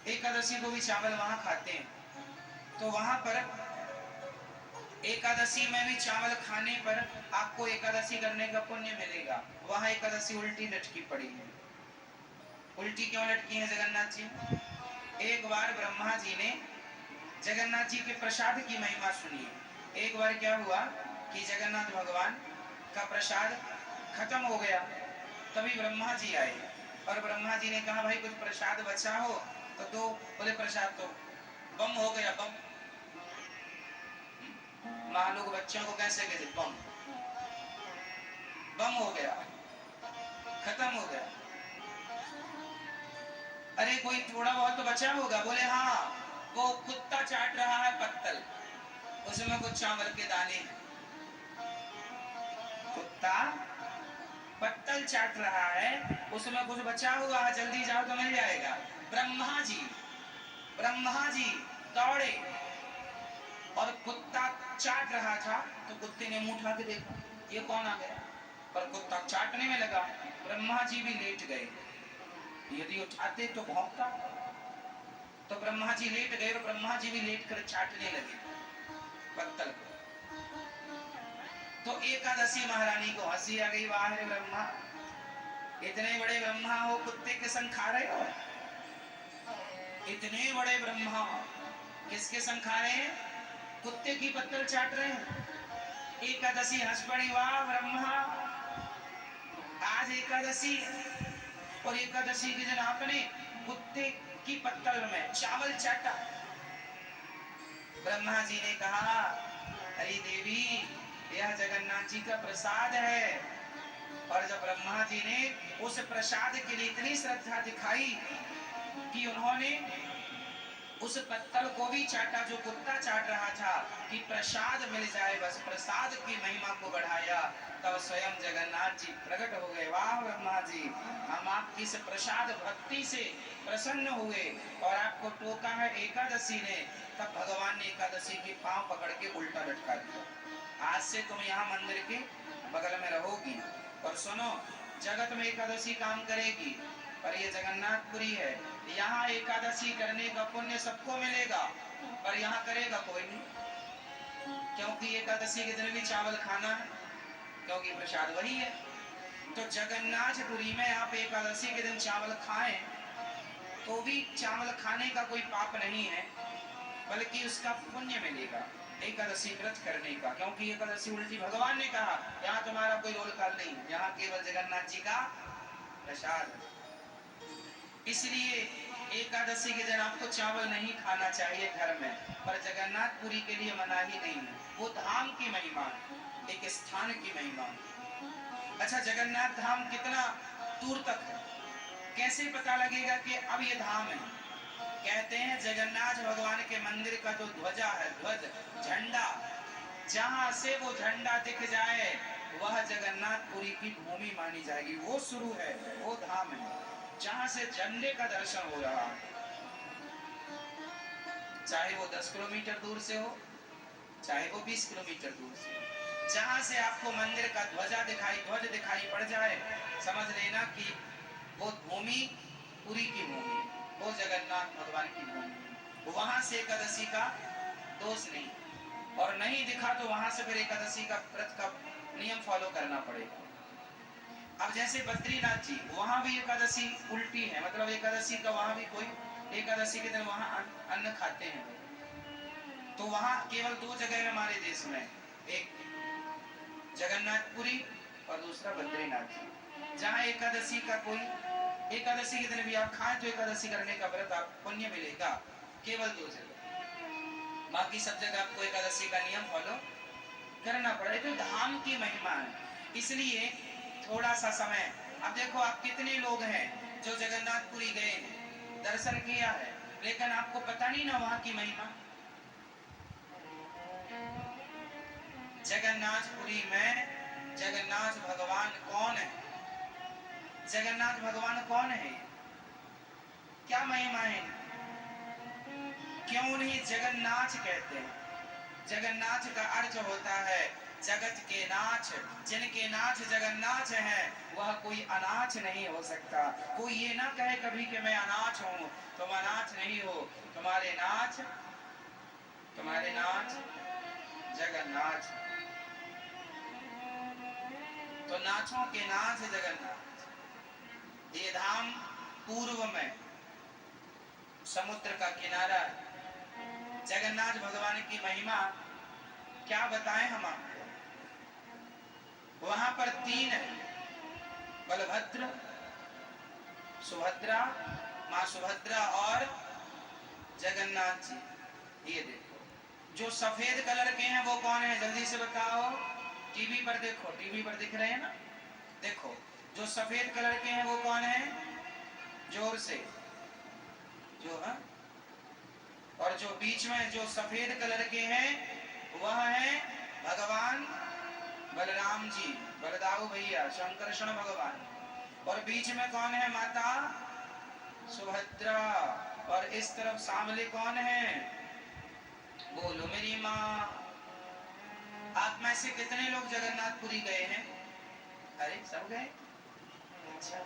एकादशी को भी चावल वहां खाते हैं। तो वहां पर एकादशी में भी चावल खाने पर आपको एकादशी करने का पुण्य मिलेगा। वहां एकादशी उल्टी लटकी पड़ी है। उल्टी क्यों लटकी है जगन्नाथ जी? एक बार ब्रह्मा जी ने जगन्नाथ जी के प्रसाद की महिमा सुनी है। एक बार क्या हुआ कि जगन्नाथ भगवान का प्रसाद खत्म हो गया। तभी ब्रह्मा जी आए और ब्रह्मा जी ने कहा भाई कुछ प्रसाद बचा हो तो दो। बोले प्रसाद तो बम हो गया, बम। माँ लोग बच्चों को कैसे कहते, बम बम हो गया, खत्म हो गया। अरे कोई थोड़ा बहुत तो बचा होगा। बोले हाँ, वो कुत्ता चाट रहा है पत्तल, उसमें कुछ चावल के दाने। कुत्ता पत्तल चाट रहा है, उसमें कुछ बचा हुआ है, जल्दी जाओ तो मिल जाएगा। ब्रह्मा जी दौड़े और कुत्ता चाट रहा था। तो कुत्ते ने मुंह उठा के देखा, ये कौन आ गया? पर कुत्ता चाटने में लगा। ब्रह्मा जी भी लेट गए। यदि उठाते तो भौंकता। तो ब्रह्मा जी लेट गए और ब्रह्मा जी भी लेट कर चाटने लगे पत्तल को। तो एकादशी महारानी को हंसी आ गई, वाह रे ब्रह्मा, इतने बड़े ब्रह्मा हो, कुत्ते के संग खा रहे हो? इतने बड़े ब्रह्मा किसके संग खा रहे हैं? कुत्ते की पत्तल चाट रहे हैं। एकादशी हंस पड़ी, वाह ब्रह्मा, आज एकादशी और एकादशी के दिन आपने कुत्ते की पत्तल में चावल चाटा। ब्रह्मा जी ने कहा, अरे देवी, यह जगन्नाथ जी का प्रसाद है। और जब ब्रह्मा जी ने उस प्रसाद के लिए इतनी श्रद्धा दिखाई कि उन्होंने उस पत्तल को भी चाटा जो कुत्ता चाट रहा था, कि प्रसाद मिल जाए, बस प्रसाद की महिमा को बढ़ाया। तब स्वयं जगन्नाथ जी प्रकट हो गए, वाह ब्रह्मा जी, हम आपकी इस प्रसाद भक्ति से प्रसन्न हुए और आपको टोका है एकादशी ने। तब भगवान ने एकादशी के पांव पकड़ के उल्टा लटका दिया। आज से तुम यहाँ मंदिर के बगल में रहोगी और सुनो, जगत में एकादशी काम करेगी, पर ये जगन्नाथपुरी है, यहाँ एकादशी करने का पुण्य सबको मिलेगा, पर यहाँ करेगा कोई नहीं, क्योंकि एकादशी के दिन भी चावल खाना है, क्योंकि प्रसाद वही है। तो जगन्नाथपुरी में आप एकादशी के दिन चावल खाएं तो भी चावल खाने का कोई पाप नहीं है, बल्कि उसका पुण्य मिलेगा एकादशी व्रत करने का, क्योंकि एकादशी उल्टी भगवान ने कहा, यहाँ तुम्हारा कोई रोल कॉल नहीं, यहाँ केवल जगन्नाथ जी का प्रसाद। इसलिए एकादशी के दिन आपको चावल नहीं खाना चाहिए घर में, पर जगन्नाथपुरी के लिए मना ही नहीं है। वो धाम की महिमा, एक स्थान की महिमा। अच्छा, जगन्नाथ धाम कितना दूर तक है, कैसे पता लगेगा कि अब ये धाम है? कहते हैं जगन्नाथ भगवान के मंदिर का जो ध्वजा है, ध्वज, झंडा, जहां से वो झंडा दिख जाए वह जगन्नाथपुरी की भूमि मानी जाएगी। वो शुरू है, वो धाम है जहां से झंडे का दर्शन हो रहा है। चाहे वो 10 किलोमीटर दूर से हो, चाहे वो 20 किलोमीटर दूर से हो, जहां से आपको मंदिर का ध्वज दिखाई पड़ जाए, समझ लेना कि वो भूमि पुरी की भूमि, वो जगन्नाथ भगवान की भूमि। वहां से एकादशी का दोष नहीं, और नहीं दिखा तो वहां से फिर एकादशी का व्रत का नियम फॉलो करना पड़ेगा। अब जैसे बद्रीनाथ जी, वहां भी एकादशी उल्टी है, मतलब एकादशी का वहां भी कोई, एकादशी के दिन वहां अन्न खाते हैं। तो वहां केवल 2 जगह है हमारे देश में, एक जगन्नाथपुरी और दूसरा बद्रीनाथ जी, जहां एकादशी का कोई, एकादशी के दिन भी आप खाएं तो एकादशी करने का व्रत आप पुण्य मिलेगा, केवल 2 जगह। बाकी सब जगह आपको एकादशी का नियम फॉलो करना पड़े। तो धाम की महिमा है, इसलिए थोड़ा सा समय। अब देखो, आप कितने लोग हैं जो जगन्नाथपुरी गए, दर्शन किया है, लेकिन आपको पता नहीं ना वहां की महिमा। जगन्नाथपुरी में जगन्नाथ भगवान कौन है? जगन्नाथ भगवान कौन है? क्या महिमा है? क्यों उन्हें जगन्नाथ कहते हैं? जगन्नाथ का अर्थ होता है जगत के नाथ, जिनके नाथ जगन्नाथ हैं, वह कोई अनाथ नहीं हो सकता। कोई ये ना कहे कभी कि मैं अनाथ हूं, तुम अनाथ नहीं हो। तुम्हारे नाथ जगन्नाथ। तो नाथों के नाथ जगन्नाथ। ये धाम पूर्व में समुद्र का किनारा। जगन्नाथ भगवान की महिमा क्या बताएं हम आपको। वहां पर तीन है, बलभद्र, सुभद्रा, मां सुभद्रा और जगन्नाथ जी। ये देखो, जो सफेद कलर के हैं वो कौन है, जल्दी से बताओ। टीवी पर देखो, टीवी पर दिख रहे हैं ना, देखो जो सफेद कलर के हैं वो कौन है, जोर से जो है। और जो बीच में जो सफेद कलर के हैं वह है भगवान बलराम जी, बलदाऊ भैया, शंकरषण भगवान। और बीच में कौन है, माता सुभद्रा। और इस तरफ सामने कौन है, बोलो मेरी माँ। आप में से कितने लोग जगन्नाथपुरी गए हैं? अरे सब गए। अच्छा,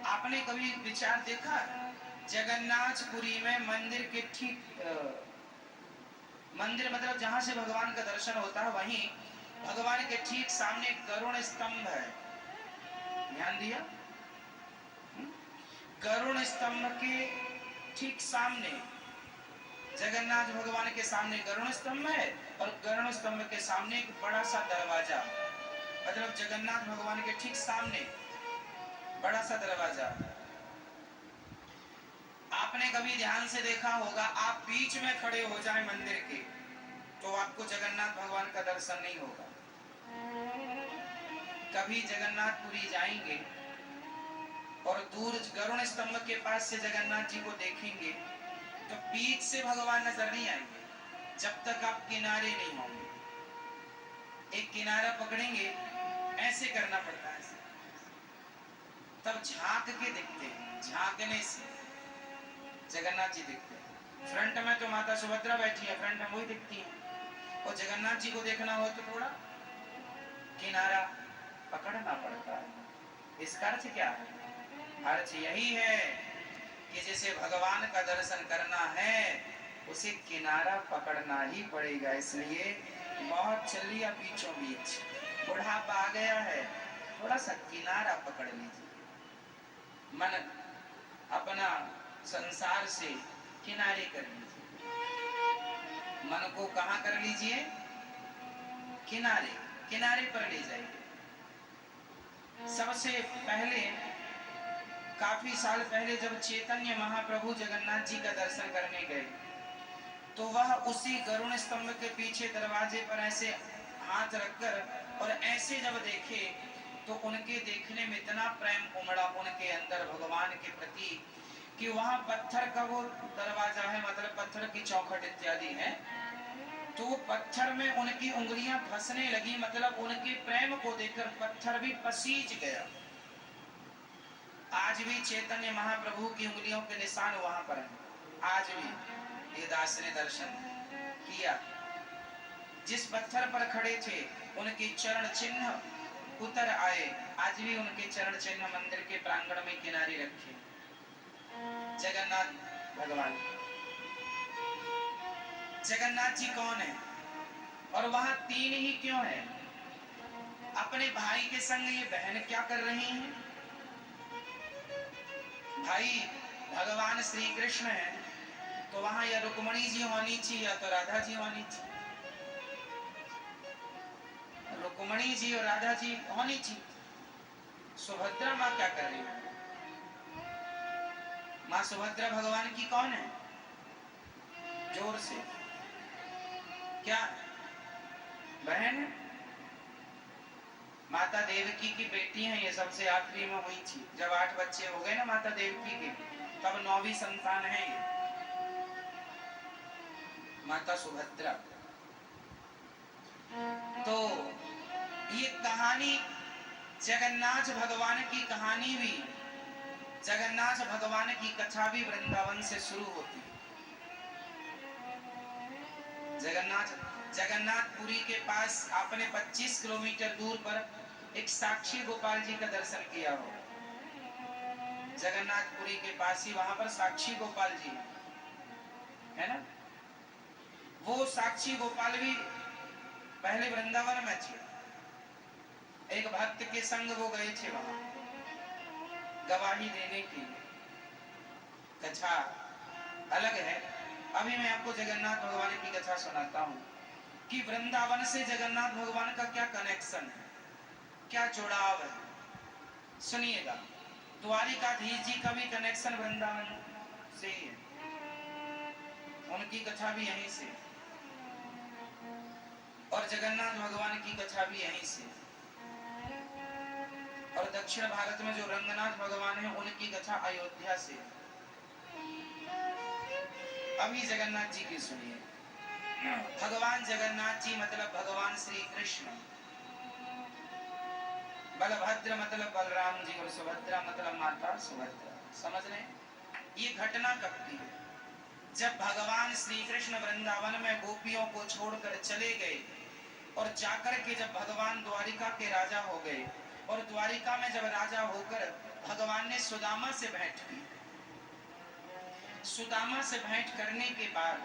आपने कभी विचार देखा जगन्नाथपुरी में मंदिर के ठीक मंदिर मतलब जहां से भगवान का दर्शन होता है, वहीं भगवान के ठीक सामने गरुड़ स्तंभ है। ध्यान दिया? गरुड़ स्तंभ के ठीक सामने, जगन्नाथ भगवान के सामने गरुड़ स्तंभ है, और गरुड़ स्तंभ के सामने एक बड़ा सा दरवाजा, मतलब जगन्नाथ भगवान के ठीक सामने बड़ा सा दरवाजा। आपने कभी ध्यान से देखा होगा, आप बीच में खड़े हो जाए मंदिर के तो आपको जगन्नाथ भगवान का दर्शन नहीं होगा। कभी जगन्नाथपुरी जाएंगे और दूर गरुड़ स्तंभ के पास से जगन्नाथ जी को देखेंगे तो बीच से भगवान नजर नहीं आएंगे जब तक आप किनारे नहीं होंगे। एक किनारा पकड़ेंगे, ऐसे करना पड़ता है, तब झांक के दिखते हैं, झांकने से जगन्नाथ जी दिखते हैं। फ्रंट में तो माता सुभद्रा बैठी है, फ्रंट में वही दिखती है। और जगन्नाथ जी को देखना हो तो थोड़ा किनारा पकड़ना पड़ता है। इसका अर्थ क्या है? अर्थ यही है कि जैसे भगवान का दर्शन करना है उसे किनारा पकड़ना ही पड़ेगा। इसलिए बहुत चल लिया बीचों बीच, बुढ़ापा आ गया है, थोड़ा सा किनारा पकड़ लीजिए। मन अपना संसार से किनारे कर लीजिए, मन को कहां कर लीजिए, किनारे, किनारे पर ले जाइए। सबसे पहले, काफी साल पहले जब चैतन्य महाप्रभु जगन्नाथ जी का दर्शन करने गए तो वह उसी गरुड़ स्तंभ के पीछे दरवाजे पर ऐसे हाथ रखकर और ऐसे जब देखे तो उनके देखने में इतना प्रेम उमड़ा उनके अंदर भगवान के प्रति कि वहां पत्थर का वो दरवाजा है, मतलब पत्थर की चौखट इत्यादि है, तो पत्थर में उनकी उंगलियां फंसने लगी, मतलब उनके प्रेम को देखकर पत्थर भी पसीज गया। आज भी चैतन्य महाप्रभु की उंगलियों के निशान वहां पर हैं। आज भी ये दास ने दर्शन किया, जिस पत्थर पर खड़े थे उनके चरण चिन्ह उतर आए। आज भी उनके चरण चिन्ह मंदिर के प्रांगण में किनारे रखे। जगन्नाथ भगवान, जगन्नाथ जी कौन है और वहां तीन ही क्यों है? अपने भाई के संग ये बहन क्या कर रही हैं? भाई भगवान श्री कृष्ण है तो वहां या रुक्मणी जी होनी चाहिए या तो राधा जी होनी चाहिए। रुक्मणी जी और राधा जी होनी चाहिए। सुभद्रा माँ क्या कर रही है? माँ सुभद्रा भगवान की कौन है? जोर से क्या बहन है? माता देवकी की बेटी है। ये सबसे आखिरी में हुई थी जब 8 बच्चे हो गए ना माता देवकी के, तब 9वीं संतान है ये माता सुभद्रा। तो ये कहानी जगन्नाथ भगवान की कहानी भी, जगन्नाथ भगवान की कथा भी वृंदावन से शुरू होती है। जगन्नाथ जगन्नाथपुरी के पास आपने 25 किलोमीटर दूर पर एक साक्षी गोपाल जी का दर्शन किया हो। जगन्नाथपुरी के पास ही वहां पर साक्षी गोपाल जी है ना। वो साक्षी गोपाल भी पहले वृंदावन में थे। एक भक्त के संग वो गए थे वहां गवाही देने के लिए। कथा अलग है। अभी मैं आपको जगन्नाथ भगवान की कथा सुनाता हूँ कि वृंदावन से जगन्नाथ भगवान का क्या कनेक्शन है, क्या जुड़ाव है। सुनिएगा, द्वारिकाधीश जी का भी कनेक्शन वृंदावन से ही है, उनकी कथा भी यहीं से, और जगन्नाथ भगवान की कथा भी यहीं से। और दक्षिण भारत में जो रंगनाथ भगवान है उनकी कथा अयोध्या से। अभी जगन्नाथ जी की सुनिए। भगवान जगन्नाथ जी मतलब भगवान श्री कृष्ण, बलभद्र मतलब बलराम जी, और सुभद्रा मतलब माता सुभद्रा। समझ रहे? ये घटना कब की है? जब भगवान श्री कृष्ण वृंदावन में गोपियों को छोड़कर चले गए और जाकर के जब भगवान द्वारिका के राजा हो गए, और द्वारिका में जब राजा होकर भगवान ने सुदामा से भेंट की। सुदामा से भेंट करने के बाद